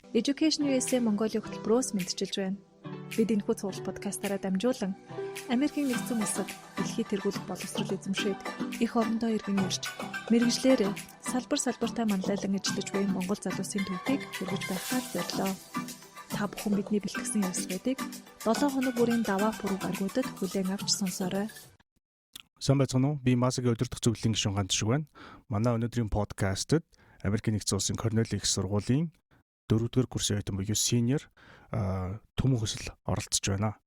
Education USA Mongolia хөтөлбөрөөс мэдчилж байна. Бид энэхүү цуглал подкастаараа дамжуулан Америкийн нэгдсэн улсад дэлхийд тэргуулах боловсрол эзэмшээд их орондоо иргэн ирж мэргэжлэр салбартаа манлайлан ажиллаж буй Монгол залуусын түүхийг хүргэж байхаар зорилоо. Та бүхэн бидний бэлтгэсэн ярилцлагыг 7 хоног бүрийн даваа пүрэв гаргуудад хүлээн авч сонсоорой. Сайн байцгаана уу? Би Масагийн өдөртөх зөвлөлийн гишүүн ганц шиг байна. Манай өнөөдрийн подкастт Америкийн нэгдсэн улсын Корнель их сургуулийн 4-р курсын оюутан буюу senior Төмөн Хөсөл оролцож байна.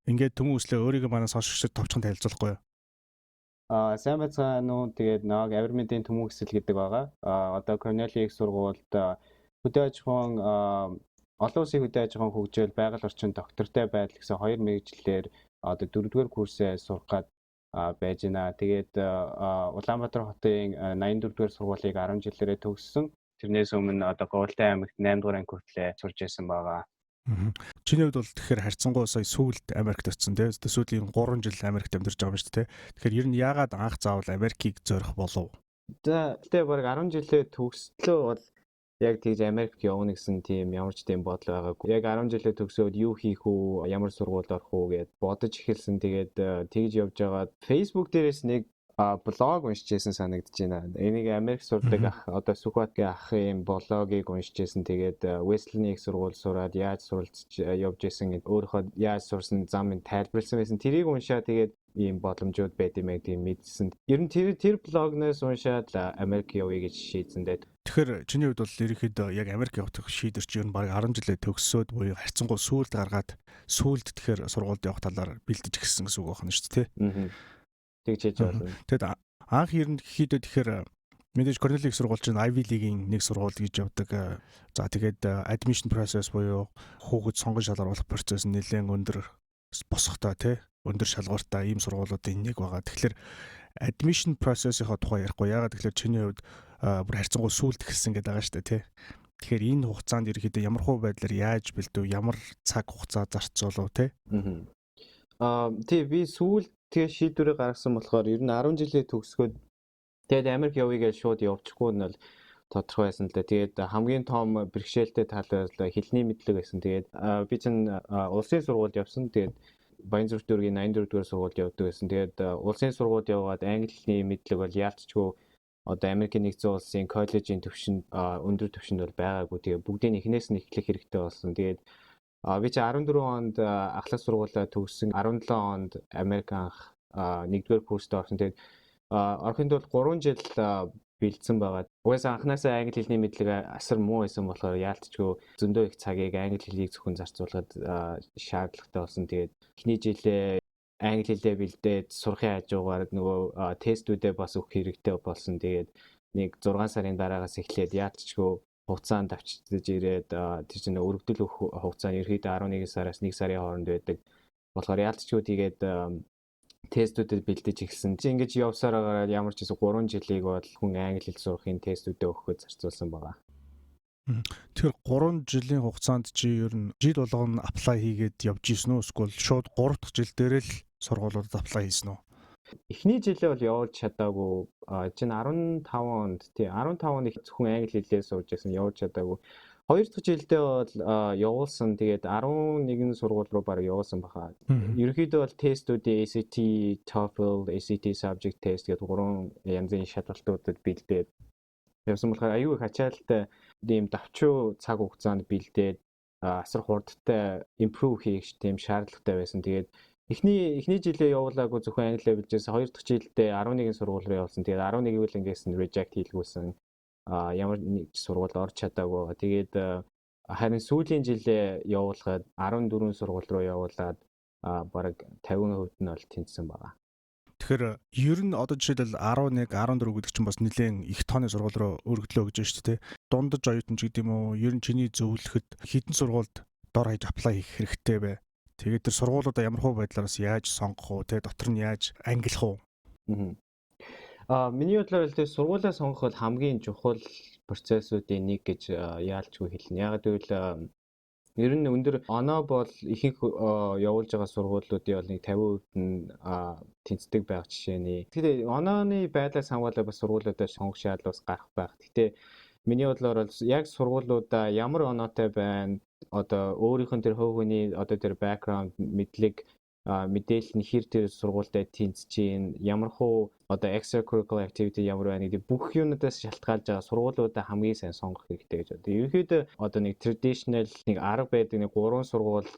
Ингээд Төмөн Хөслөө өөрийгөө манай сонсогчдод товчхон танилцуулахгүй юу? Сайн байцгаана уу? Тэгээд нэг Авирмидийн Төмөн Хөсөл гэдэг байгаа. Одоо Корнель их сургуульд хөдөө аж ахуйн олон улсын хөдөө аж ахуйн хөгжил, байгаль орчин доктортой байдал гэсэн хоёр мэргэжлэр одоо 4-р курсээ сурах гад байж байна. Тэгээд Улаанбаатар хотын 84-р сургуулийг 10 жилээрээ төгссөн. Тэрнээс өмнө одоо Говьлтай аймагт 8-р анги хүртлээр сурж байсан байгаа. Чиний хувьд бол тэгэхээр харьцангуй сая сүүлд Америкт очсон тийм. Сүүлийн 3 жил Америкт амьдарч байгаа юм шүү дээ. Тэгэхээр ер нь яагаад анх заавал Америкийг зорих болов? Тэгээд баг 10 жилээ төгслөө бол яг тэгж Америкт явна гэсэн тийм ямар ч тийм бодол байгаагүй. Яг 10 жилээ төгсөөд юу хийх үү, ямар сургуульд орох уу гэд бодож эхэлсэн. Тэгээд тэгж явж байгаад Facebook дээрээс нэг блог уншижсэн санагдаж байна. Энийг Америк сурдаг ах одоо Сүхбаатгийн ахын блогийг уншижсэн. Тэгээд Wesley-ийн их сургууль сураад яаж суралцж явж исэн өөрөөхөө яаж сурсан замыг тайлбарлсан байсан. Тэрийг уншаад тэгээд ийм боломжууд байд юм яг тийм мэдсэн. Ер нь тэр блогноос уншаад Америк явъя гэж шийдсэн дээ. Тэгэхээр чиний хувьд бол ерөнхийдөө яг Америк явах шийдвэр чинь ер нь баг 10 жилээ төгсөөд буюу харьцангуй сүүлд гаргаад сүүлд тэгэхээр сургуульд явах талаар бэлдэж эхэлсэн гэсэн үг байна шүү дээ. Тэгж хийж байна. Тэгэд анх ерөнхийдөө тэгэхээр мэдээж Корнель их сургууль чинь Ivy League-ийн нэг сургууль гэж явдаг. За тэгээд admission process буюу хүүхэд сонгон шалгаруулах процесс нь нэлээд өндөр босхтой тий өндөр шалгууртай ийм сургуулиудын нэг байгаа. Тэгэхээр admission process-ийнхаа тухай ярихгүй. Ягаад тэгэхээр чиний хувьд бүр харьцангуй сүүлд эхэлсэн гэдэг байгаа шүү дээ тий. Тэгэхээр энэ хугацаанд ерөнхийдөө ямар хөө байдлаар яаж бэлдэв, ямар цаг хугацаа зарцуулав тий? Тий би сүүлд тэгээ шийдвэрээ гаргасан болохоор ер нь 10 жилээ төгсгөөд тэгээд Америк явъя гэж шууд явчихгүй нь бол тодорхой байсан л да. Тэгээд хамгийн том бэрхшээлтэй тал бол хэлний мэдлэг байсан. Тэгээд би чинь улсын сургуульд явсан. Тэгээд Баянзүрх дүүргийн 84-р сургуульд явдаг байсан. Тэгээд улсын сургуульд явгаад англи хэлний мэдлэг бол яалтчгүй одоо Америкийн нэгдсэн улсын коллежийн төвшөнд өндөр төвшөнд бол байгаагүй. Тэгээд бүгдийн эхнээс нь эхлэх хэрэгтэй болсон. Тэгээд би чи 14 онд ахлах сургуулаа төгссөн. 17 онд Америк анх 1-р курст орсон. Тэгээд орохын тулд 3 жил бэлдсэн байгаа. Угаасаа анханасаа англи хэлний мэдлэг асар муу байсан болохоор яалтчгүй зөндөө их цагийг англи хэлийг зөвхөн зарцуулахад шаардлагатай болсон. Тэгээд эхний жилээ англи хэлээ бэлдээд сурахын хажуугаар нөгөө тестүүдээ бас өгөх хэрэгтэй болсон. Тэгээд нэг 6 сарын дараагаас эхлээд яалтчгүй хугацаанд авчиж ирээд тэр чинь өргөдөл хугацаа нь ерөөдөө 11 сараас 1 сарын хооронд байдаг. Болохоор яалтчгүй тэгээд тестүүдэд бэлдэж эхэлсэн. Чи ингэж явсаар байгаа ямар ч гэсэн 3 жилийг бол хүн англи хэл сурахын тестүүдэд өгөхөд зарцуулсан байгаа. Тэгэхээр 3 жилийн хугацаанд чи ер нь жил болгоно apply хийгээд явж исэн үү? Эсвэл шууд 3 дахь жил дээр л сургуулиудад apply хийсэн үү? Эхний жилээ бол явуулж чадаагүй. Чин 15 онд 15 онд их зөвхөн англи хэлээр сурж байсан явуулж чадаагүй. 2 дахь жилдээ бол явуулсан. Тэгээд 11 сургууль руу баг явуулсан баха. Ерөнхийдөө бол тестүүдийн ACT, TOEFL, ACT subject test гэдэг 3 янзын шалгалтуудад бэлдээд явсан болохоор аюу их ачаалттай ийм давчуу цаг хугацаанд бэлдээд асар хурдтай improve хийх тийм шаардлагатай байсан. Тэгээд эхний жилээ явуулаагүй зөвхөн англиар бэлжсэн. 2 дахь жилдээ 11 сургууль руу явуулсан. Тэгээд 11 үйл ингээс нь reject хийлгүүлсэн. Ямар нэг сургуульд орж чадаагүй. Тэгээд харин сүүлийн жилээ явуулахад 14 сургууль руу явуулаад бараг 50% нь бол тэнцсэн байгаа. Тэгэхээр ер нь одоо жишээлбэл 11, 14 гэдэг чинь бас нэлээд их тооны сургууль руу өргөдлөө гэж байна шүү дээ. Дундаж оюутан ч гэдэг юм уу? Ер нь чиний зөвлөхөд хэдэн сургуульд дор хаяж apply хийх хэрэгтэй вэ? Тэгээд тэр сургуулиудаа ямар хөө байдлаараас яаж сонгох уу? Тэгээд дотор нь яаж ангилах уу? Миний бодлоор л сургуулаа сонгох бол хамгийн чухал процессуудын нэг гэж яалчгүй хэлнэ. Яг гэвэл ер нь өндөр оноо бол ихэнх явуулж байгаа сургуулиудын бол нэг 50% нь тэнцдэг байх жишээний. Тэгэхээр онооны байдлаас хамгаалаад бас сургуулиудаа сонгох шаардлага бас гарах байх. Гэхдээ миний бодлоор бол яг сургуулиудаа ямар оноотой байна, одоо өөрийнх нь тэр хувь хүний одоо тэр background мэдлэг мэдээлэл нь хэр тэр сургуультай тэнцэж чинь ямар хуу одоо extracurricular activity ямар байна гэдэг бүх юмнуудаас шалтгаалж байгаа сургуулиудаа хамгийн сайн сонгох хэрэгтэй гэж боддог. Ерөнхийдөө одоо нэг traditional нэг арга байдаг нэг 3 сургуульд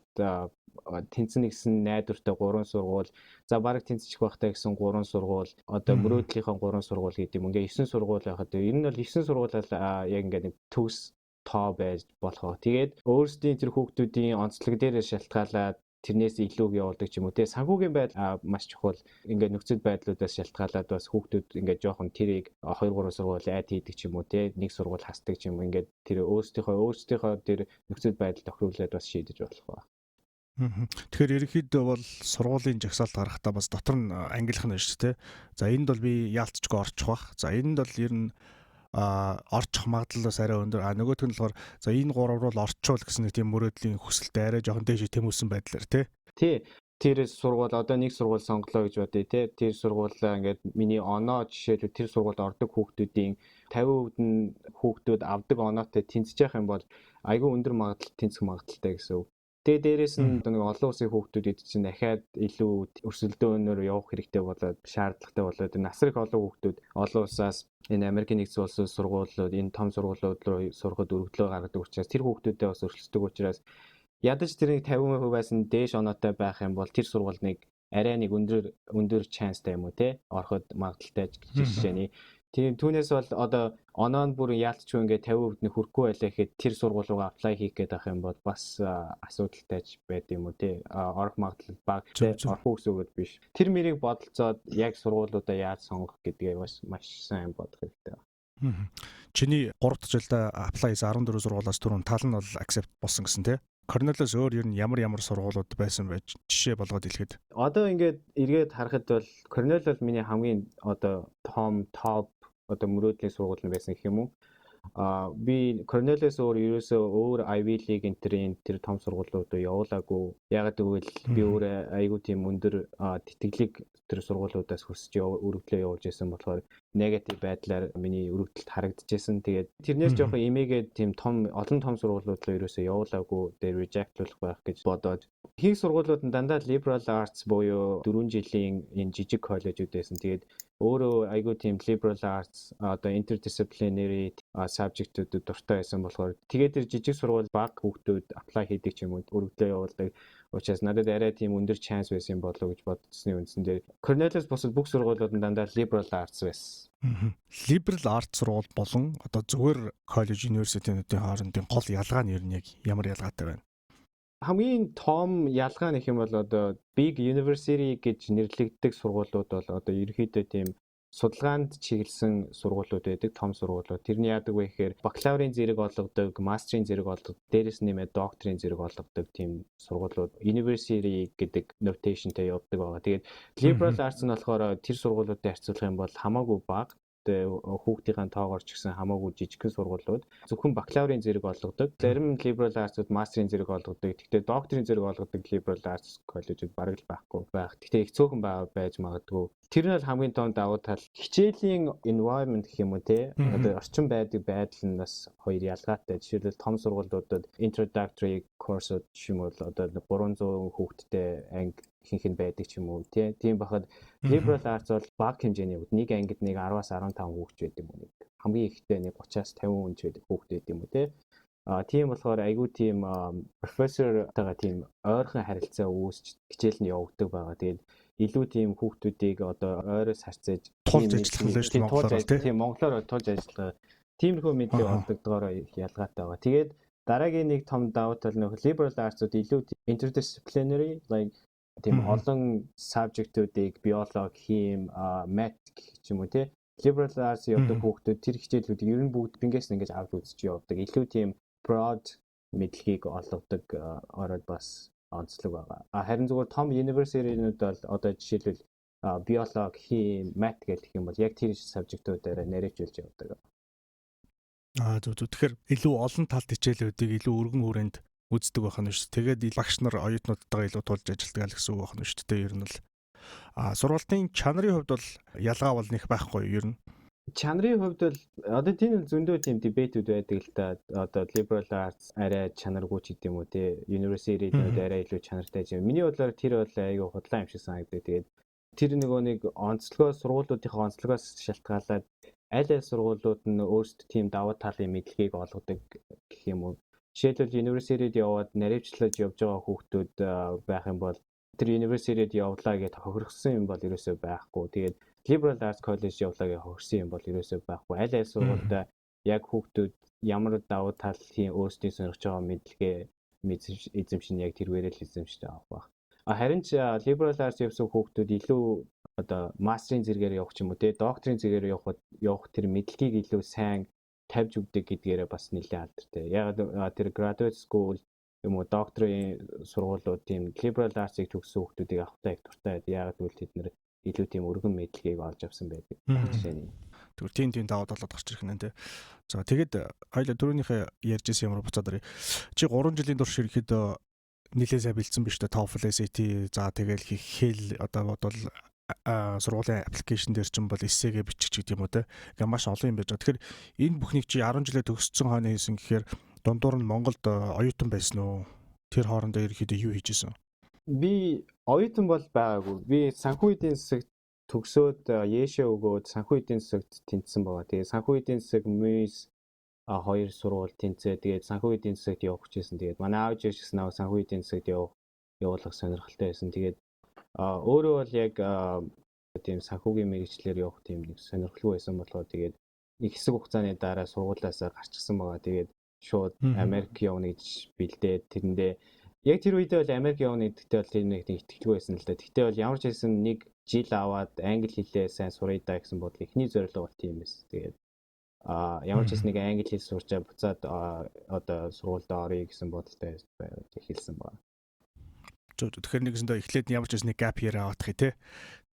тэнцэн гэсэн найдвартай 3 сургууль, за баг тэнцчих байхтай гэсэн 3 сургууль, одоо мөрөөдлийнхөө 3 сургууль гэдэг юм. Ингээ 9 сургууль байхад ер нь бол 9 сургууль бол яг ингээ нэг төгс тоо байж болох. Тэгээд өөрсдийн тэр хүүхдүүдийн онцлог дээрээ шалтгаалаад тэрнээс илүү явуулдаг ч юм уу те санхүүгийн байдал маш чухал ингээд нөхцөл байдлуудаас шалтгаалаад бас хүүхдүүд ингээд жоохон тэрийг 2 3 сургууль айд хийдэг ч юм уу те нэг сургууль хасдаг ч юм уу ингээд тэр өөрсдийнхөө тэр нөхцөл байдал тохируулаад бас шийдэж болох ба. Тэгэхээр ерөнхийдөө бол сургуулийн жагсаалт гаргахтаа бас дотор нь ангилах нь шүү дээ. За энд бол би яалтчгүй орчих бах. За энд бол ер нь орчих магадлалаас арай өндөр. Нөгөөх нь болохоор за энэ 3 руу орчвол гэсэн нэг тийм мөрөөдлийн хүсэлтэй арай жоохон дээш тэмүүлсэн байдлаар тий. Тэр сургууль одоо нэг сургууль сонглоо гэж бодъё тий. Тэр сургуулаа ингээд миний оноо жишээлбэл тэр сургуульд ордог хүүхдүүдийн 50% нь хүүхдүүд авдаг оноотой тэнцэж явах юм бол айгүй өндөр магадлал тэнцэх магадaltaй гэсэн үг. Тэгээ дээрэс нь нэг олон улсын хүүхдүүд чинь дахиад илүү өрсөлдөөнөөр явах хэрэгтэй болоод шаардлагатай болоод насар их олон хүүхдүүд олон улсаас энэ Америкийн нэгдсэн улсын сургуулиуд энэ том сургуулиуд руу сурахад өргөдлөө гаргадаг учраас тэр хүүхдүүдэд бас өрсөлдөг учраас ядаж тэрийг 50%-аас нь дээш оноотой байх юм бол тэр сургууль нэг арай нэг өндөр чанстай юм уу те ороход магадaltaй жишээний. Тийм түүнээс бол одоо оноо нь бүр яалтчгүй ингээд 50% нь хүрэхгүй байлаа гэхэд тэр сургууль руугаа apply хийх гээд байх юм бол бас асуудалтай байд юм уу те орох магадлал бага те орох үсгүүд биш. Тэр мэрийг бодолцоод яг сургуулиудаа яаж сонгох гэдгээ бас маш сайн бодох хэрэгтэй байна. Чиний 3 жилдээ apply хийсэн 14 сургуулиас түрүүн тал нь бол accept болсон гэсэн те. Корнелиос өөр ер нь ямар сургуулиуд байсан байж жишээ болгоод хэлэхэд. Одоо ингээд эргээд харахад бол Корнел бол миний хамгийн одоо топ одоо мөрөөдлийн сургууль нь байсан гэх юм уу. Би Корнелиос өөр Ivy League энтрийн тэр том сургуулиудад явуулаагүй. Ягаад гэвэл би өөрөө айгүй тийм өндөр тэтгэлэг тэр сургуулиудаас хүсэж өргөдлөө явуулж байсан болохоор негатив байдлаар миний өргөдөлт харагдчихсэн. Тэгээд тэрнээс жоохон эмээгээд тийм олон том сургуулиуд руу ерөөсөө явуулаагүй. Тэгээд reject-луулах байх гэж бодоод ихэнх сургуулиуд нь дандаа liberal arts буюу 4 жилийн энэ жижиг коллежууд байсан. Тэгээд өөрөө айгүй тийм liberal arts одоо interdisciplinary subject-уудад дуртай байсан болохоор тэгээд тэр жижиг сургууль баг хүүхдүүд apply хийдэг ч юм уу өргөдлөө явуулдаг. Учраас надад арай тийм өндөр chance байсан болов гэж бодсны үндсэн дээр Cornelius бусад бүх сургуулиуд нь дандаа liberal arts байсан. Liberal arts сургууль болон одоо зүгээр college university-ийн хоорондын гол ялгаа нь ер нь яг ямар ялгаатай байна? Хамгийн том ялгаа нэх юм бол одоо big university гэж нэрлэгддэг сургуулиуд бол одоо ерөнхийдөө тийм судалгаанд чиглэсэн сургуулиуд байдаг, том сургуулиуд. Тэрний яадаг вэ гэхээр бакалаврын зэрэг олгодог, мастрын зэрэг олгодог, дээрэс нэмээд докторийн зэрэг олгодог тийм сургуулиуд university гэдэг notation-тэй явдаг байгаа. Тэгээд liberal arts нь болохоор тэр сургуулиудтай харьцуулах юм бол хамаагүй бага. Хүүхдийн тоогоор ч гэсэн хамаагүй жижигхэн сургуулиуд зөвхөн бакалаврын зэрэг олгодог. Зарим liberal arts-ууд мастрын зэрэг олгодог. Гэхдээ докторийн зэрэг олгодог liberal arts коллежууд бараг л байхгүй байх. Гэхдээ их цөөхөн байж магадгүй. Тэр нь бол хамгийн том давуу тал. Хичээлийн environment гэх юм уу те. Одоо орчин байдаг байдал нь бас хоёр ялгаатай. Жишээлбэл том сургуулиудад introductory course-ууд юм бол одоо 300 хүүхэдтэй анги ихэнх нь байдаг ч юм уу тийм бахад liberal arts бол бага хэмжээний нэг ангид нэг 10-аас 15 хүүхэд байдаг юм уу хамгийн ихтэй нэг 30-аас 50 хүн ч байдаг хүүхэд байдаг юм уу тийм болохоор айгүй тийм профессортойгоо тийм ойрхон харилцаа үүсч хичээл нь явагддаг байгаа. Тэгээд илүү тийм хүүхдүүдийг одоо ойроос харьцаж тулж ажиллах нь Монголоор тийм монголоор тулж ажиллах тиймэрхүү мэдлэг олддогдогоор ялгаатай байгаа. Тэгээд дараагийн нэг том давуу тал нь liberal arts-ууд илүү interdisciplinary like тийм олон subject-уудыг биологи, хим, math гэх юм уу те liberal arts явдаг хүүхдүүд тэр хичээлүүдийг ер нь бүгд бингээс ингэж авч үзэж явдаг. Илүү тийм broad мэдлэгийг олгодог ороод бас онцлог байгаа. Харин зүгээр том university-нууд бол одоо жишээлбэл биологи, хим, math гэх юм бол яг тэр subject-уудаараа нэрэлжүүлж явдаг. Тэгэхээр илүү олон талт хичээлүүдийг илүү өргөн хүрээнд үздэг байх нь шүү. Тэгээд багш нар оюутнуудтайгаа илүү тулж ажилладаг гэсэн үг байх нь шүү. Ер нь л сургуулийн чанарын хувьд бол ялгаа бол нэг байхгүй ер нь. Чанарын хувьд бол одоо тийм зөндөө тийм дебетүүд байдаг л та. Одоо liberal arts арай чанаргүй ч гэдэм үү те. University-д арай илүү чанартай юм. Миний бодлоор тэр бол айгүй худлаа юм шиг санагдав. Тэгээд тэр нөгөө нэг онцлогоо сургуулиудынхаа онцлогоос шалтгаалаад аль сургуулиуд нь өөрсдөө тийм давуу талын мэдлэгийг олгодог гэх юм уу. Жишээлбэл University-д яваад наривчлаж явж байгаа хүүхдүүд байх юм бол тэр University-д явлаа гэж хохирохсон юм бол ерөөсөө байхгүй. Тэгээд Liberal Arts College явлаа гэж хохирсон юм бол ерөөсөө байхгүй. Аль сургуультай яг хүүхдүүд ямар давуу талын өөрсдийн сонирхож байгаа мэдлэгээ эзэмшин яг тэрвэрэл эзэмшдэг авах. Харин ч Liberal Arts явсан хүүхдүүд илүү одоо мастерын зэрэгээр явах ч юм уу те докторийн зэрэгээр явах тэр мэдлэгийг илүү сайн тавьж өгдөг гэдгээрээ бас нэлээд алдартай. Яг тэр graduate school юм уу докторийн сургуулиуд тийм liberal arts-ыг төгссөн хүүхдүүдийг авахтаа их дуртай. Яг л тэд нэр илүү тийм өргөн мэдлэгийг олж авсан байдаг. Жишээний. Тэгвэр тийм даваад болоод гарч ирэх нэ. За тэгээд хоёул түрүүнийхээ ярьжсэн ямар буцаад ирээ. Чи 3 жилийн турш ирэхэд нэлээд сайн бэлдсэн биз дээ TOEFL SAT. За тэгэл хэл одоо бодвол сургуулийн аппликейшн дээр ч юм бол эссэгээ бичих гэдэг юм уу те. Ингээ маш олон юм байж байгаа. Тэгэхээр энэ бүхнийг чи 10 жилээ төгссөн хойно хийсэн гэхээр дундуур нь Монголд оюутан байсан уу? Тэр хоорондоо ерөөхдөө юу хийжсэн? Би оюутан бол байгаагүй. Би санхүү эдийн засагт төгсөөд Яшээ өгөөд санхүү эдийн засагт тэнцсэн байгаа. Тэгээ санхүү эдийн засаг МИС 2 сургууль тэнцээ. Тэгээд санхүү эдийн засагт явах гэсэн. Тэгээд манай аав жишээс наваа санхүү эдийн засагт явуулах сонирхолтой байсан. Тэгээд өөрөө бол яг тийм санхүүгийн мэргэжлэр явах тийм нэг сонирхолтой байсан болохоор тэгээд их хэсэг хугацааны дараа сургуулиасаа гарчихсан байгаа. Тэгээд шууд Америк явна гэж бэлдээд тэрэндээ яг тэр үедээ бол Америк явна гэдэгтээ бол тэр нэг итгэлгүй байсан л да. Тэгтээ бол ямар ч байсан нэг жил аваад англи хэлээ сайн сурах даа гэсэн бодол ихний зорилго бол тийм байсан. Тэгээд ямар ч нэг англи хэл сурчаа буцаад одоо сургуульд орё гэсэн бодолтой хэлсэн байна. Тэгэхээр нэгсэндээ эхлээд ямар ч нэг gap year аваадах тий.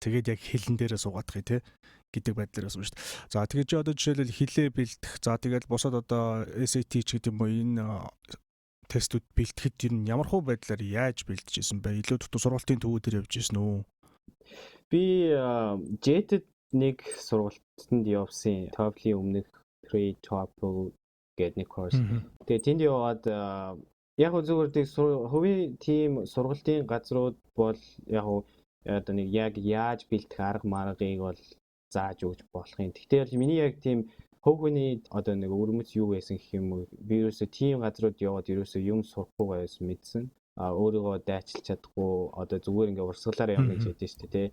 Тэгээд яг хэлэн дээрээ суугаадах тий гэдэг байдлаар байсан шүү дээ. За тэгээд чи одоо жишээлбэл хэлээ бэлдэх. За тэгээд бусад одоо SAT ч гэдэг юм уу энэ тестүүд бэлтгэхэд ер нь ямар хөө байдлаар яаж бэлдэжсэн бэ? Илүү дутуу сургалтын төвүүдээр явж ирсэн үү? Би JET-д нэг сургалтанд явсан. TOEFL-ийн өмнөх pre-TOEFL гэдэг нэг course. Тэгээд тэнд яваад яг зүгээр тийг хувийн тийм сургалтын газрууд бол яг одоо нэг яг яаж бэлдэх арга маргыг бол зааж өгч болох юм. Гэхдээ миний яг тийм хөвгөний одоо нэг өрмөц юу байсан гэх юм уу? Би ерөөсөө тийм газрууд яваад ерөөсөө юм сурахгүйгаа байсан мэдсэн. Өөрийгөө дайчилж чадахгүй одоо зүгээр ингээ урсгалаар явна гэж ядсан шүү дээ, тий.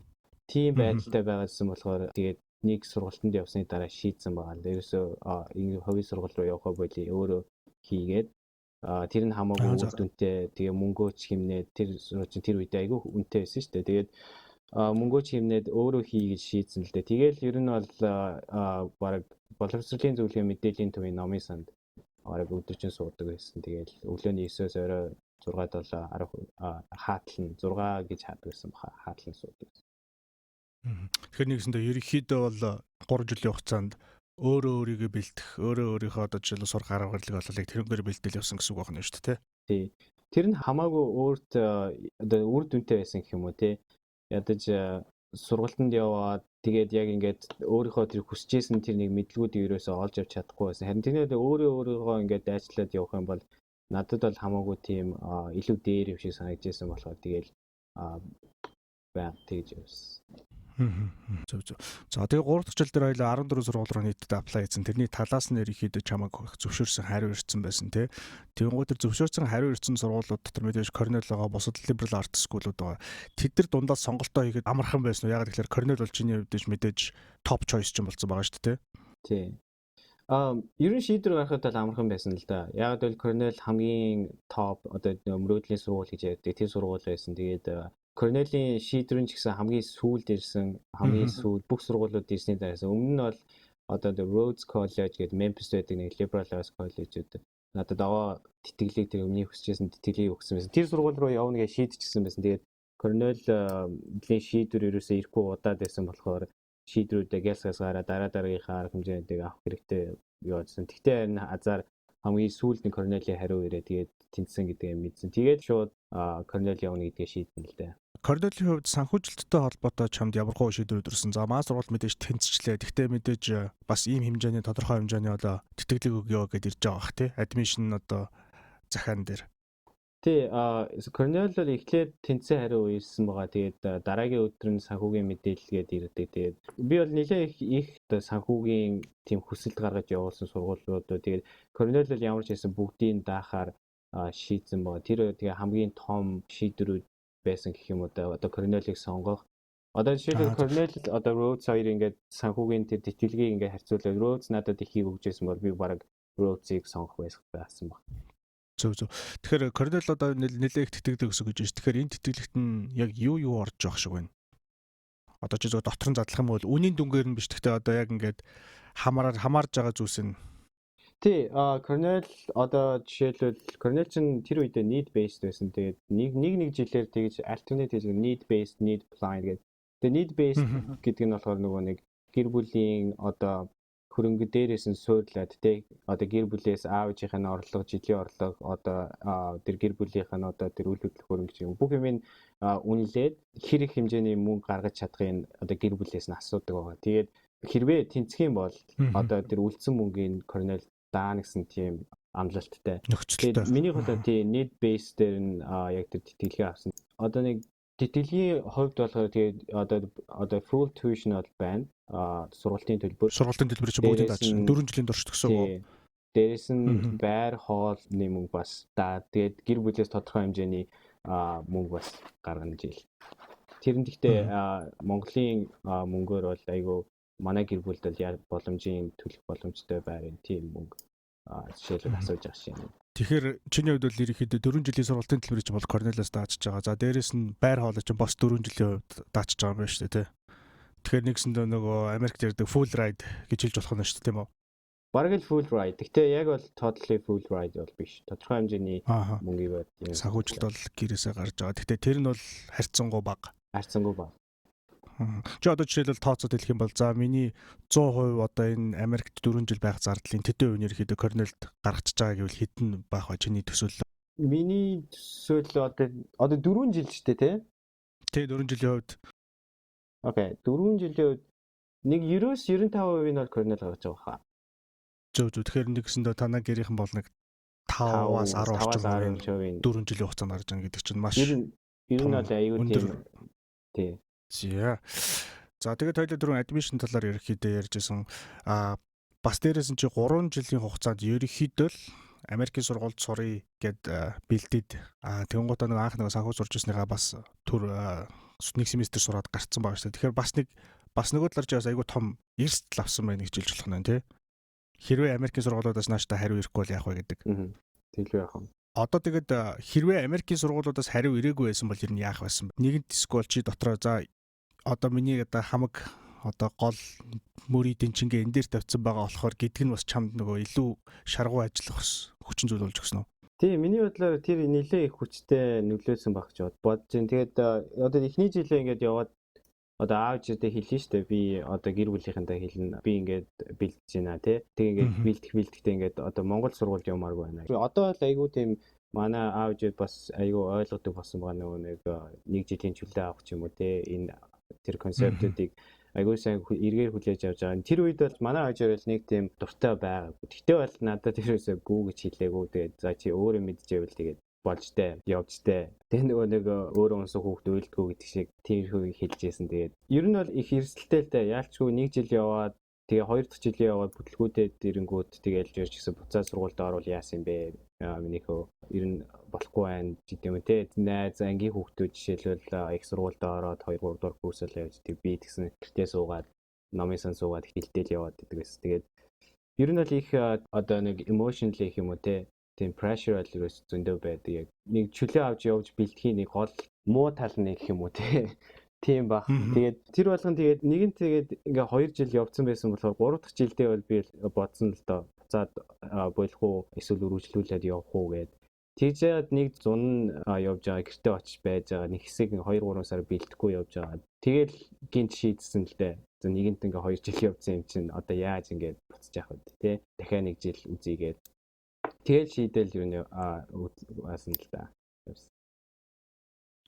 Тийм байдалтай байгаадсан болохоор тэгээд нэг сургалтанд явсны дараа шийдсэн байгаа л. Ерөөсөө энэ хувийн сургалт руу явах боли өөрөө хийгээд тэр нь хамаагүй үр дүнтэй тэгээ мөнгөөч хэмнээд тэр үедээ айгүй үнэтэй байсан шүү дээ. Тэгээд мөнгөөч хэмнээд өөрөө хий гэж шийдсэн л дээ. Тэгээл ер нь бол баг боловсролын зөвлөлийн мэдээллийн төвийн номын санд бараг өдөржин суудаг байсан. Тэгээл өглөөний 9-оос орой 6-7 хаатал нь 6 гэж хаадаг байсан баха. Хаатал нь суудаг. Тэгэхээр нэгсэндээ ерөнхийдөө бол 3 жилийн хугацаанд өөрөө өөрийгөө бэлдэх, өөрийнхөө одоо жишээлбэл сурах арга барилыг ололыг тэрнгээр бэлдэл явсан гэсэн үг байна шүү дээ, тий. Тэр нь хамаагүй өөрт одоо үр дүнтэй байсан гэх юм уу, тий. Ядаж сургалтанд яваад тэгээд яг ингээд өөрийнхөө тэр хүсэжсэн тэр нэг мэдлгүүдийг ерөөсөө олж авч чадахгүй байсан. Харин тэрнээ өөрийгөө ингээд дайчлаад явах юм бол надад бол хамаагүй тийм илүү дээр юм шиг санагдчихсан болохоор тэгээд баг тэгж явсан. Зөв. За тэгээ 3 дахь жил дээр хоёул 14 сургууль руу нийтдээ apply хийсэн. Тэрний талаас нь ерөнхийдөө чамайг зөвшөөрсөн хариу ирсэн байсан тий. Тэгэнгүүт тэр зөвшөөрсөн хариу ирсэн сургуулиуд дотор мэдээж Cornell байгаа, бусад liberal arts school-ууд байгаа. Тэд нар дундаас сонголтоо хийгээд амархан байсан уу? Яг тэгэхээр Cornell бол чиний хувьд мэдээж top choice ч юм болсон байгаа шүү дээ тий. Ерөн шийдвэр гаргахад бол амархан байсан л да. Яг л Cornell хамгийн топ одоо мөрөөдлийн сургууль гэж ярьдаг. Тэр сургууль байсан. Тэгээд Cornell-ийн шийдвэрэн ч гэсэн хамгийн сүүлд ирсэн, хамгийн сүүл бүх сургуулиуд ирсний дараас өмнө нь бол одоо Rhodes College гэдэг Memphis байдаг нэг liberal arts college-үүд надад аваа тэтгэлийг тэр өмнө хүсэжсэн тэтгэлийг өгсөн байсан. Тэр сургууль руу явна гэж шийдчихсэн байсан. Тэгээд Cornell-ийн шийдвэр ерөөсөө ирэхгүй удаад байсан болохоор шийдвэрүүдээ гялсгаас гараад дараагийнхаа арга хэмжээнийг авах хэрэгтэй явуулсан. Тэгтээ энэ азар хамгийн сүүлд нэг Cornell-ийн хариу ирээ тэгээд тэнцсэн гэдгийг мэдсэн. Тэгээд шууд Cornell явна гэдгийг шийдсэн л дээ. Корнелийн хувьд санхүүжилттэй холбоотой чамд ямар хөө шийдвэр төрсөн. За маа сургууль мэдээж тэнцвчлээ. Гэхдээ мэдээж бас ийм хэмжээний тодорхой хэмжээний одоо тэтгэлэг өгөө гэдээ ирж байгаа бах тий. Адмишн одоо захаан дээр. Тий, Cornell бол эхлээд тэнцэн хариу үйлсэн байгаа. Тэгээд дараагийн өдөр нь санхүүгийн мэдээлэлгээд ирдэг. Тэгээд би бол нэлээд их санхүүгийн тийм хүсэлт гаргаж явуулсан сургуулиудаа. Тэгээд Cornell бол ямар ч байсан бүгдийг даахаар шийдсэн байгаа. Тэр тэгээ хамгийн том шийдвэрүүд байсан гэх юм уу да. Одоо Cornell-ыг сонгох. Одоо жишээлбэл Cornell одоо Rhodes хоёр ингээд санхүүгийн тэр тэтгэлгийг ингээд харьцуулаад Rhodes надад ихийг өгчээсэн бол би бараг Rhodes-ыг сонгох байсан баг. Зөв. Тэгэхээр Cornell одоо нэлээд тэтгэлэг өсөж гэж байна. Тэгэхээр энэ тэтгэлэгт нь яг юу орж байгаа шиг байна. Одоо ч зөв дотор нь задлах юм бол үнийн дүнгээр нь биш. Гэхдээ одоо яг ингээд хамаарж байгаа зүйлс нь. Тий, Cornell одоо жишээлбэл Cornell чинь тэр үедээ need based байсан. Тэгээд нэг жилээр тэгж alternate хийж need based, need blind гэдэг. Тэгээд need based гэдэг нь болохоор нөгөө нэг гэр бүлийн одоо хөрөнгө дээрээс нь суурлаад тий одоо гэр бүлээс аавынхаа орлого, жилийн орлого одоо тэр гэр бүлийнх нь одоо тэр үйл хөдлөх хөрөнгө чинь бүх юм үнэлээд хэр их хэмжээний мөнгө гаргаж чадахын одоо гэр бүлээс нь асуудаг байгаа. Тэгээд хэрвээ тэнцэх юм бол одоо тэр үлдсэн мөнгөний Cornell даана гэсэн тийм амлалттай. Тэгээд миний бодлоо тий need base дээр нь яг тэр тэтгэлгээ авсан. Одоо нэг тэтгэлгийн хувьд болохоор тэгээд одоо full tuition бол байна. Сургалтын төлбөр чинь бүгд дааж 4 жилийн турш төгсөн үү? Дээрээс нь байр хоолны мөнгө бас тэгээд гэр бүлээс тодорхой хэмжээний мөнгө бас гаргана жил. Тэр нь гэхдээ Монголын мөнгөөр бол айгүй манай гэр бүлд бол боломжийн төлөх боломжтой байрын тийм мөнгө жишээлбэл асууж байгаа шин. Тэгэхээр чиний хувьд бол ерөнхийдөө 4 жилийн сургалтын төлбөрийг бол Cornell-аас даачж байгаа. За дээрээс нь байр хоолой чинь бас 4 жилийн хувьд даачж байгаа юм байна шүү дээ тий. Тэгэхээр нэгсэндээ нөгөө Америкт ярьдаг full ride гэж хэлж болох нь шүү дээ тийм үү? Бараг л full ride. Гэхдээ яг бол totally full ride бол биш. Тодорхой хэмжээний мөнгөийг бод. Санхүүжилт бол гэрээсээ гарч байгаа. Гэхдээ тэр нь бол харьцангуй бага. Чи одоо жишээлбэл тооцоод хэлэх юм бол за миний 100% одоо энэ Америкт 4 жил байх зардлын тэдэн үеийн ерөөхдөө Cornell-д гаргачихж байгаа гэвэл хэдэн байх вэ чиний төсөөлөл? Миний төсөөлөл одоо 4 жил ч тий. Тэ 4 жилийн хувьд. Окей, 4 жилийн хувьд нэг 90-95% нь бол Cornell гаргаж байгаа хаа. Зөв. Тэгэхээр нэгсэндээ танаа гэрийнхэн бол нэг 5-аас 10 орчим 4 жилийн хугацаанд гарч байгаа гэдэг чинь маш ер нь бол аюу тийм тий. За тэгээд хоёул дөрөв admission талаар ерөөхдөө ярьжсэн. Бас дээрээс нь чи 3 жилийн хугацаанд ерөөхдөө л Америкийн сургуульд сурыг гэд бэлдээд тэгэнгუутаа нэг анх нэг санхүү сурч ирснийгаа бас төр нэг семестр сураад гарцсан байгаа шүү дээ. Тэгэхээр бас нөгөө талаар чи бас айгүй том эрсдэл авсан байна гэж хэлж болох нь тий. Хэрвээ Америкийн сургуулиудаас нааштай хариу ирэхгүй бол яах вэ гэдэг. Тэглүү яах вэ? Одоо тэгээд хэрвээ Америкийн сургуулиудаас хариу ирээгүй байсан бол ер нь яах байсан бэ? Нэгэнт скул чи дотроо за одоо миний одоо хамаг одоо гол мөрийн дэнчингээ энэ дээр тавьсан байгаа болохоор гэдэг нь бас чамд нөгөө илүү шаргуу ажиллах хүчин зүйл болж өгсөн үү? Тийм, миний бодлоор тэр нэлээ их хүчтэй нөлөөсөн баг ч бодож байна. Тэгээд одоо эхний жилээ ингээд яваад одоо аавчтай хэлнэ шүү дээ. Би одоо гэр бүлийнхэнтэй хэлнэ. Би ингээд бэлдэж байна тий. Тэг ингээд бэлдэхдээ ингээд одоо Монгол сургуульд явмааргүй байна. Одоо л айгүй тийм манай аавч бас айгүй ойлгодог болсон байгаа нэг жилийн чөлөө авах ч юм уу тий. Энэ тэр концептуудыг айгүй сайн эргээр хүлээж авч байгаа. Тэр үед бол манай аажаар л нэг тийм дуртай байгаа. Гэхдээ бол надад тэрөөсөө гүү гэж хэлээгүү. Тэгээд за чи өөрөө мэдчихэвэл тэгээд болжтэй, явжтэй. Тэгээ нэг өөрөө унсан хүүхд уйлдгүү гэдэг шиг тэр хөөгийг хэлжсэн. Тэгээд ер нь бол их эрсдэлтэй л дээ. Яалчгүй нэг жил яваад тэгээ 2 дахь жилийн яваад бүтлгүүдэд ирэнгүүт тэгээл жирч гэсэн буцаа сургуульд орвол яасан бэ? Минийхөө ер нь болохгүй байх гэдэг юм те. Найз ангийн хүүхдүүд жишээлбэл их сургуульд ороод 2 3 дугаар курсэл явж тэг би тэгсэн гэртээ суугаад номын сан суугаад хилтэл яваад гэдэг байсан. Тэгээд ер нь бол их одоо нэг emotionally их юм уу те. Тийм pressure л ерөөс зөндөө байдаг. Яг нэг чөлөө авч явж бэлтгэхийн нэг гол муу тал нь гэх юм уу те. Тийм баг. Тэгээд тэр болгон тэгээд нэгэн тэгээд ингээ 2 жил явцсан байсан болохоор 3 дахь жилдээ бол би бодсон л доо. Буцаад болох уу эсвэл үргэлжлүүлээд явах уу гэд. Тэгжээд нэг зун явж байгаа гэртээ очиж байж байгаа. Нэг хэсэг 2 3 сар бэлдэхгүй явж байгаа. Тэгэл гинт шийдсэн л дээ. За нэгэнт ингээ 2 жил явцсан юм чинь одоо яаж ингээд буцаж явах вэ те. Дахиад нэг жил үзийгээд тэгэл шийдэл юу нэ аасан л да.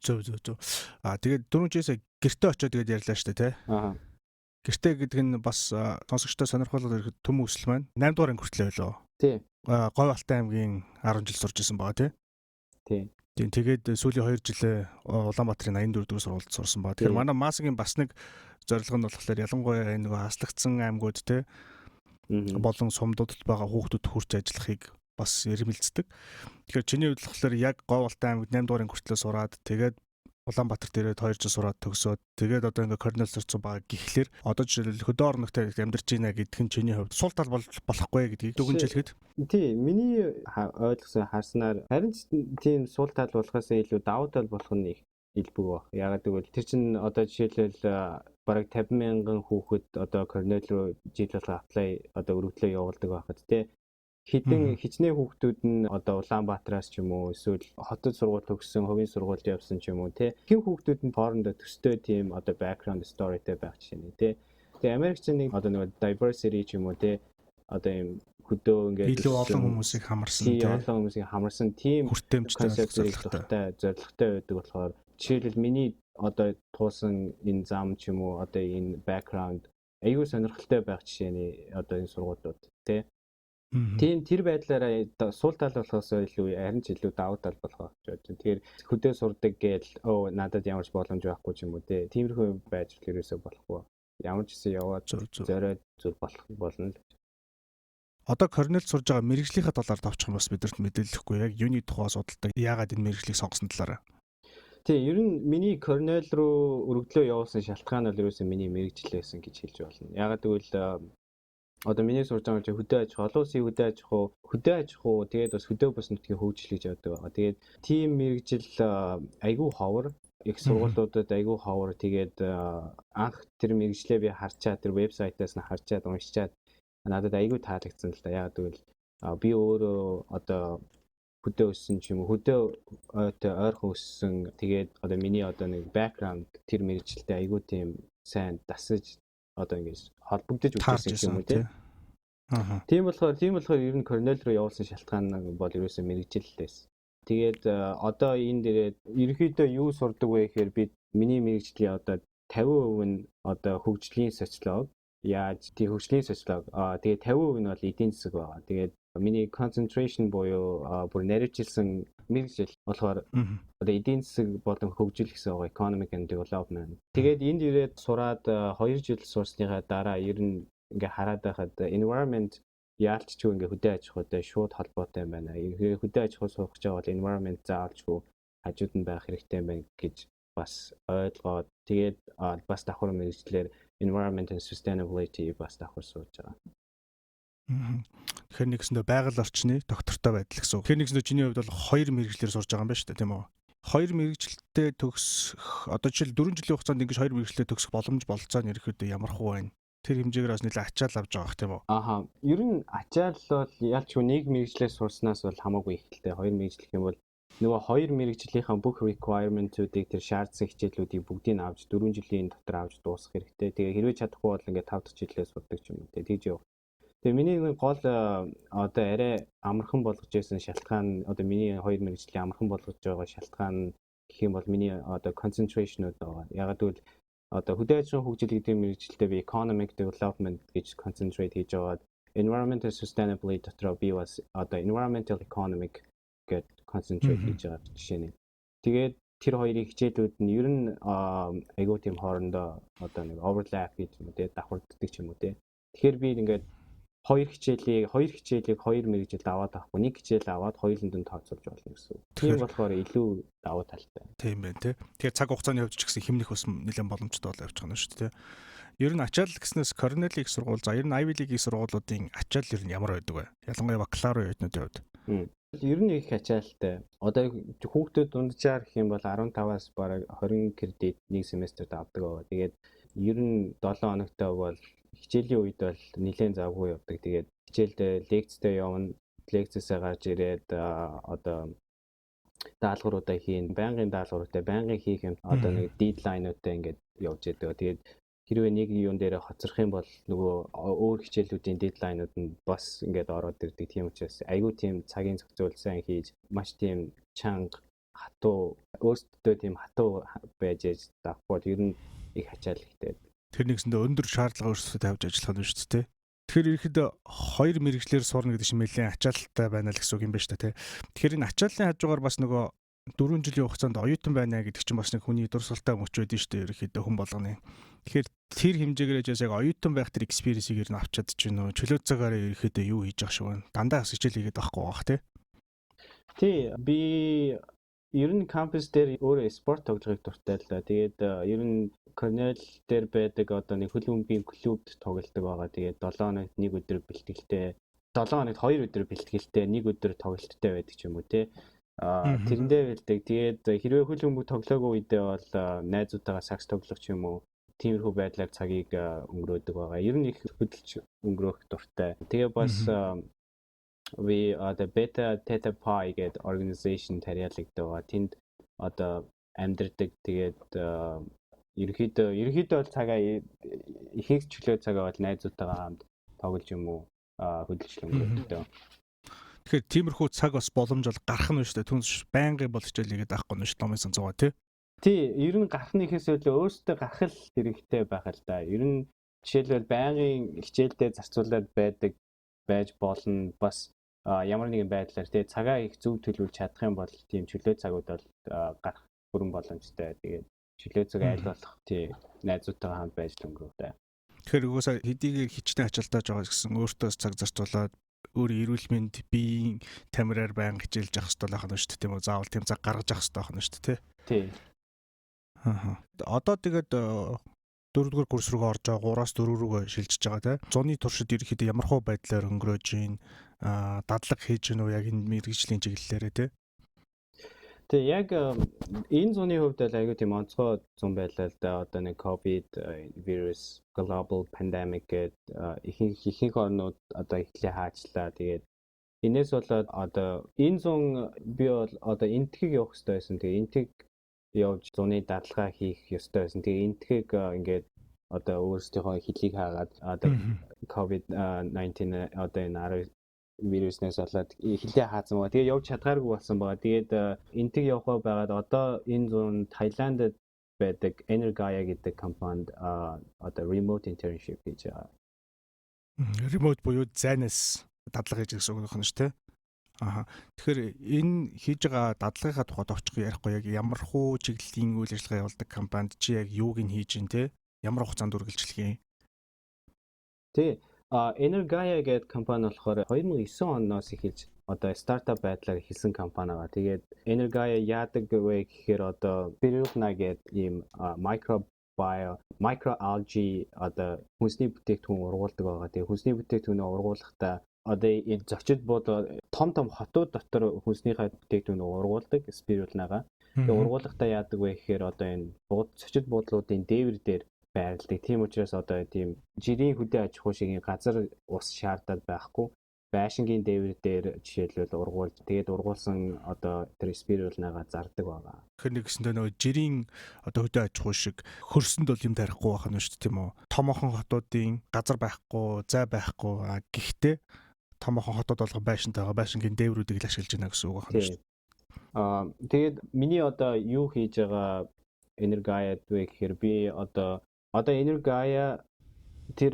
Зөв. Тэгээд 4G-с гэртээ очиод тэгээд ярьлаа шүү дээ, тий. Аа. Гэртээ гэдэг нь бас сонсогчтой сонирхолтой ирэхэд төм өсөл маань 8 дугаар анги хүртэл байлоо. Тий. Говь Алтай аймгийн 10 жил сурж исэн байгаа, тий. Тийм тэгээд сүүлийн 2 жилээ Улаанбаатарын 84 дугаар сургуульд сурсан байгаа. Тэгэхээр манай Масгийн бас нэг зорилго нь болохоор ялангуяа энэ хаслагдсан аймагуд, тий. Болон сумдуудад байгаа хүүхдүүд хүрч ажиллахыг бас ирмэлцдэг. Тэгэхээр чиний хувьд болохоор яг Говь Алтай аймагт 8 дугаар анги хүртэл сураад тэгээд Улаанбаатар дээрээ 2 жил сураад төгсөөд тэгээд одоо ингээ корнел сурцсан байгаа гэхлээр одоо жишээл хөдөө орногтой амьдарч байна гэдэг нь чиний хувьд сул тал болохгүй гэдгийг дүгнжүүлэхэд тий миний ойлгосон харснаар харин тийм сул тал болохоос илүү давуу тал болох нь их илбэг баг. Ягаад гэвэл тэр чинь одоо жишээлбэл бараг 50 мянган хүүхэд одоо корнел руу жил болго аплай одоо өргөдлөө явуулдаг байхад тий хичнээн хүүхдүүд нь одоо Улаанбаатараас ч юм уу эсвэл хотод сургууль төгссөн, хувийн сургуульд явсан ч юм уу тий. Хэн хүүхдүүд нь хоорондоо төстэй тийм одоо background storyтэй байх жишээ нь тий. Тэгээ Америкч нэг одоо нэг diversity ч юм уу тий. Одоо юм хөдөө ингээд илүү олон хүмүүсийг хамарсан тий. Олон хүмүүсийг хамарсан тийм хүртээмжтэй зорилготой байдаг болохоор жишээлбэл миний одоо туусан энэ зам ч юм уу одоо энэ background аюул сонирхолтой байх жишээ нь одоо энэ сургуулиуд тий. Тийм тэр байдлаараа сул тал болохоос илүү харин ч илүү давуу тал болох гэж байна. Тэгэхээр хөдөө сурдаг гээл надад ямар ч боломж байхгүй ч юм уу те. Тиймэрхүү байж ерөөсөө болохгүй. Ямар ч гэсэн яваад зориод зүг болох болно л. Одоо корнел сурж байгаа мэрэгжлийнхаа талаар тавчих юм бас бидэрт мэдээлэхгүй яг юуны тухай судалдаг. Яагаад энэ мэрэгжлийг сонгосон талаараа. Тийм ер нь миний корнел руу өргөдлөө явуулсан шалтгаан бол ерөөсөө миний мэрэгжил байсан гэж хэлж болно. Яагаад гэвэл одоо миний сурж байгаа чинь хөдөө аж ахуй, олон улсын хөдөө аж ахуй, тэгээд бас хөдөө бас нутгийн хөгжил гэж яддаг байгаа. Тэгээд тийм мэрэгжил айгүй ховор, их сургуулиудад айгүй ховор. Тэгээд анх тэр мэрэгжлээ би харчаад тэр вебсайтаас нь харчаад уншичаад надад айгүй таалагдсан л да. Яагаад гэвэл би өөрөө одоо хөдөө өссөн ч юм уу, хөдөө ойрхон өссөн. Тэгээд одоо миний одоо нэг background тэр мэрэгжилтэй айгүй тийм сайн дасаж одоо ингэж холбогдож үзсэн юм уу тий. Тийм болохоор ер нь корнел руу явуулсан шалтгаан бол ерөөсөө мэрэгжилээс. Тэгээд одоо энэ дээрээ ерөнхийдөө юу сурдаг вэ гэхээр би миний мэрэгжлийн одоо 50% нь одоо хөгжлийн социолог. Яаж тий хөгжлийн социолог. Тэгээд 50% нь бол эдийн засаг байгаа. Тэгээд миний concentration буюу бүр нарийнчилсан мэрэгжил болохоор одоо эдийн засаг болон хөгжил гэсэн байгаа economic and development. Тэгээд энд ирээд сураад 2 жил сурсныхаа дараа ер нь ингээ хараад байхад environment яалтчгүй ингээ хөдөө аж ахуйтай шууд холбоотой юм байна. Хөдөө аж ахуй сурах гэж байгаа бол environment заавалчгүй хажууд нь байх хэрэгтэй юм байна гэж бас ойлгоод тэгээд бас давхар мэрэгчлэр environment and sustainability бас давхар сууж байгаа. Тэгэхээр нэгсэндээ байгаль орчны доктортой байдал гэсэн. Тэгэхээр нэгсэндээ чиний хувьд бол 2 мэрэгчлэр сурж байгаа юм байна шүү дээ, тийм үү? 2 мэрэгчлэлтэй төгсөх одоо жишээл 4 жилийн хугацаанд ингэж 2 мэрэгчлэлтэй төгсөх боломж болцоо нь ерөөхдөө ямар хөө байна? Тэр хэмжээгээр бас нэлээд ачаал авч байгаа хэрэг тийм үү? Ааха. Ер нь ачаал бол ялчгүй нэг мэрэгчлээс сурснаас бол хамаагүй ихтэй. 2 мэрэгчлэх юм бол нөгөө 2 мэрэгжлийнхаа бүх requirement-уудыг тэр шаардсан хичээлүүдийг бүгдийг авч 4 жилийн дотор авч дуусгах хэрэгтэй. Тэгээ хэрвээ чадахгүй бол ингээд 5 дахь жилээс сурдаг ч юм уу. Тэгж яв. Тэгээ миний гол одоо арай амархан болгож байсан шалтгаан одоо миний 2 мэрэгжлийн амархан болгож байгаа шалтгаан гэх юм бол миний одоо concentration-ууд байгаа. Ягаад гэвэл одоо хөдөө аж ахуйн хөгжил гэдэг мэрэгчлэлтэй би economic development гэж concentrate хийж байгаа. Environmental sustainability дотор би бас одоо environmental economic гэж concentrate хийж байгаа жишээ нь. Тэгээд тэр хоёрын хичээлүүд нь ер нь айгүй тийм хоорондоо одоо нэг overlap гэж юм уу те давхарддаг ч юм уу те. Тэгэхээр би ингээд 2 хичээлийг 2 мэрэгжилд аваад авахгүй нэг хичээл аваад хоёуланд нь тооцоолж болно гэсэн үг. Тийм болохоор илүү давуу талтай. Тийм байна тий. Тэгэхээр цаг хугацааны хувьд ч гэсэн хэмнэх бас нэлээд боломжтой бол явж байгаа нь шүү дээ. Ер нь ачаал гэснээс Корнел их сургууль за ер нь Ivy League-ийн сургуулиудын ачаал ер нь ямар байдаг вэ? Ялангуяа бакалавр оюутнуудын хувьд. Ер нь их ачаалтай. Одоо хүүхдүүд дунджаар гэх юм бол 15-аас бараг 20 кредит нэг семестрт авдаг байгаа. Тэгээд ер нь 7 хоногтой бол хичээлийн үед бол нэлээд завгүй явдаг. Тэгээд хичээлдээ лекцтэй явна. Лекцээсээ гарч ирээд одоо даалгавруудаа хийн. Байнгын даалгавруудаа байнгын хийх юм. Одоо нэг дедлайнуудаа ингээд явж яадаг. Тэгээд хэрвээ нэг юун дээр хоцрох юм бол нөгөө өөр хичээлүүдийн дедлайнууд нь бас ингээд ороод ирдэг. Тийм учраас айгүй тийм цагийн зохицуул сайн хийж маш тийм чанга хатуу өөрсдөө тийм хатуу байж давхгүй ер нь их ачаал ихтэй. Тэр нэгсэндээ өндөр шаардлага өөрсдөө тавьж ажиллах нь шүү дээ. Тэгэхээр ерөөхдөө хоёр мэрэгчлэр сурна гэдэг чинь нэлээд ачаалттай байна л гэсэн үг юм байна шүү дээ. Тэгэхээр энэ ачааллын хажуугаар бас нөгөө 4 жилийн хугацаанд оюутан байна гэдэг чинь бас нэг хүний дурсгалтай мөч байдэн шүү дээ. Ерөөхдөө хүн болгоны. Тэгэхээр тэр хэмжээгээр яг оюутан байх тэр экспириенсийг ер нь авчаад чинь нөө чөлөө цагаараа ерөөхдөө юу хийж явах шиг байна. Дандаа бас хичээл хийгээд байхгүй байх тий. Тий, би ер нь кампус дээр өөрөө спорт тоглохыг дуртай л да. Тэгээд ер нь Cornell дээр байдаг одоо нэг хөлбөмбөгийн клубт тоглолдог байгаа. Тэгээд 7 хоногт нэг өдөр бэлтгэлтэй 7 хоногт 2 өдөр бэлтгэлтэй нэг өдөр тоглолттой байдаг ч юм уу те. Тэрэндээ бэлдэг. Тэгээд хэрвээ хөлбөмбөг тоглоогүй үедээ бол найзуудтайгаа сакс тоглох ч юм уу тиймэрхүү байдлаар цагийг өнгөрөөдөг байгаа. Ер нь их хөдөлж өнгөрөөх дуртай. Тэгээ бас we are the Beta Theta Pi гэдэг organization тариалагддаг байгаа. Тэнд одоо амьдардаг. Тэгээд ерөнхийдөө бол цагаа ихэнх чөлөө цагаа бол найзуудтайгаа хамт тоглож юм уу хөдөлж өнгөрөөдөг. Тэгэхээр тиймэрхүү цаг бас боломж бол гарах нь шүү дээ. Түнш байнгын бол хичээл хийгээд авахгүй нь шүү дээ. Томьёон цугаа тий. Тий, ер нь гарахнаас илүү өөртөө гарах л хэрэгтэй байх л да. Ер нь жишээлбэл байнгын хичээлдээ зарцуулаад байж болно. Бас ямар нэгэн байдлаар тий цагаа их зөв төлөвлөж чадах юм бол тийм чөлөө цагууд бол гарах бүрэн боломжтой. Тэгээд чөлөө цаг айл болох тий найзуудтайгаа хамт байж өнгөрөөдөө. Тэгэхээр угаасаа хэдийгээр хичнээн ачаалтаж байгаа гэсэн өөртөө цаг зарцуулаад өөрийн эрүүл мэнд биеийн тамираар байнга хичээлж явах хэрэгтэй байх нь шүү дээ тийм үү? Заавал тийм цаг гаргаж явах хэрэгтэй байх нь шүү дээ тий. Одоо тэгээд 4-р курс руу орж байгаа 3-аас 4 рүүгээ шилжиж байгаа те. Зуны туршид ерөөхдөө ямархуу байдлаар өнгөрөөж гин дадлаг хийж гин үү яг энэ мэрэгжлийн чиглэлээрээ те. Тэгээ яг энэ зуны хувьд бол айгүй тийм онцгой зун байлаа л да. Одоо нэг ковид вирус global pandemic гэдэг ихэнх орнууд одоо эхлээ хаачлаа. Тэгээд энэс болоод одоо энэ зун би бол одоо энтхийг явах хэрэгтэй байсан. Тэгээ энтхийг явж зуны дадлага хийх ёстой байсан. Тэгээ энтхийг ингээд одоо өөрсдийнхөө хөлийг хаагаад одоо COVID-19 одоо энэ вируснаас болоод хилээ хаасан байгаа. Тэгээ явж чадгааргүй болсон байгаа. Тэгээд энтэг явахаа байгаад одоо энэ зүүн Таиландд байдаг Energaya гэдэг компанид одоо remote internship хийж байгаа. Remote буюу зайнаас дадлага хийж гэсэн үг байна шүү дээ. Тэгэхээр энэ хийж байгаа дадлагынхаа тухайд очих ярихгүй яг ямар хуу чиглэлийн үйл ажиллагаа явуулдаг компанид чи яг юуг нь хийж ин те ямар хугацаанд үргэлжлэх юм? Тий. Energaya гэдэг компани болохоор 2009 оноос эхэлж одоо стартап байдлаар эхэлсэн компани байгаа. Тэгээд Energaya яадаг вэ гэхээр одоо spirulina гэдэг ийм microalgae одоо хүнсний бүтээгдэхүүн ургуулдаг байгаа. Тэгээд хүнсний бүтээгдэхүүнээ ургуулахдаа одоо энэ зочид бод том хотууд дотор хүнснийхээ бүтээгдэхүүнээ ургуулдаг spirulina-га. Тэгээд ургуулахдаа яадаг вэ гэхээр одоо энэ зочид буудлуудын дээвэр дээр байрладаг. Тийм учраас одоо тийм жирийн хөдөө аж ахуй шиг газар ус шаардаад байхгүй. Байшингийн дээвэр дээр жишээлбэл ургуулж тэгээд ургуулсан одоо тэр спирулинага зардаг байгаа. Тэгэхээр нэгсэндээ нөгөө жирийн одоо хөдөө аж ахуй шиг хөрсөнд бол юм тарихгүй байх нь шүү дээ тийм үү? Томоохон хотуудын газар байхгүй, зай байхгүй. Гэхдээ томоохон хотууд болгон байшинтай байгаа. Байшингийн дээврүүдийг л ашиглаж байна гэсэн үг байна шүү дээ. Тэгээд миний одоо юу хийж байгаа Energaya вэ гэхээр би одоо Energaya тэр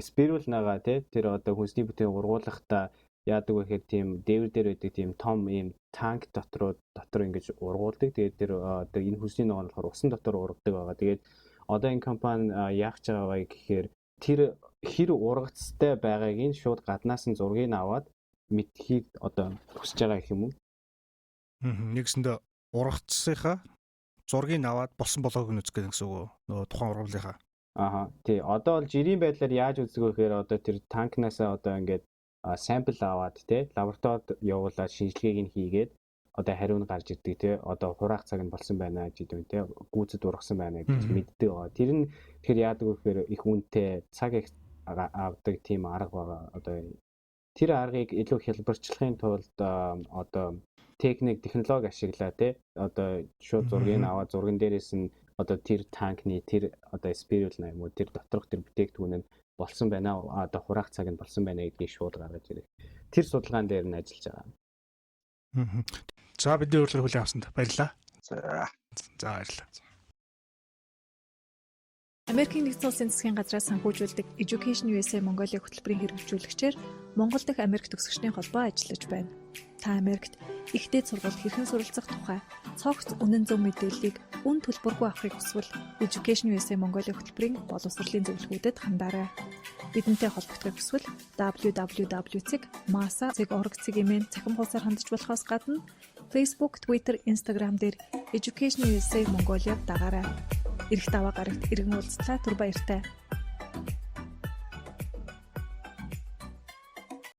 spirulina-га тэр одоо хүнсний бүтээн ургуулахдаа яадаг вэ гэхээр тийм дээвэр дээр байдаг тийм том ийм танк дотор ингэж ургуулдаг. Тэгээд тэр одоо энэ хүнсний ногоон болохоор усан дотор ургадаг байгаа. Тэгээд одоо энэ компани яах гэж байгаа вэ гэхээр тэр хэр ургацтай байгааг нь шууд гаднаас нь зургийг аваад мэдхийг одоо хүсэж байгаа гэх юм уу? Нэгсэндээ ургацсынхаа зургийг аваад болсон болоог нь үзэх гэсэн үг үү? Нөгөө тухайн ургуулынхаа. Тий. Одоо бол жирийн байдлаар яаж үздэг вэ гэхээр одоо тэр танкнасаа одоо ингээд сампл аваад тий лабораторид явуулаад шинжилгээг нь хийгээд одоо хариу нь гарч ирдэг тий одоо хураах цаг нь болсон байна гэдэг нь тий гүйцэд ургасан байна гэж мэддэг байгаа. Тэр нь тэгэхээр яадаг вэ гэхээр их үнэтэй цаг их авдаг тийм арга байгаа. Одоо тэр аргыг илүү хялбарчлахын тулд одоо технологи ашиглаа тий одоо шууд зургийг аваад зурган дээрээс нь одоо тэр танкны тэр одоо spirulina юм уу тэр доторх тэр бүтээгдэхүүн нь болсон байна одоо хураах цаг нь болсон байна гэдгийг шууд гаргаж ирэх. Тэр судалгаан дээр нь ажиллаж байгаа. За бидний урилгыг хүлээн авсанд баярлалаа. За За баярлалаа. Америкийн нэгдсэн улсын засгийн газраас санхүүжүүлдэг Education USA Mongolia хөтөлбөрийн хэрэгжүүлэгчээр Монгол дахь Америк төгсөгчдийн холбоо ажиллаж байна. Та Америкт их дээд сургуульд хэрхэн суралцах тухай цогц үнэн зөв мэдээллийг үн төлбөргүй авахыг хүсвэл Education USA Mongolia хөтөлбөрийн боловсролын зөвлөгөөдөд хандаарай. Бидэнтэй холбогдохыг хүсвэл www.masa.org-ийн цахим хуудасаар хандж болохоос гадна Facebook, Twitter, Instagram дээр Education USA Mongolia дагаарай. Ирэх даваа гарагт иргэн уулзлаа. Түр баяртай.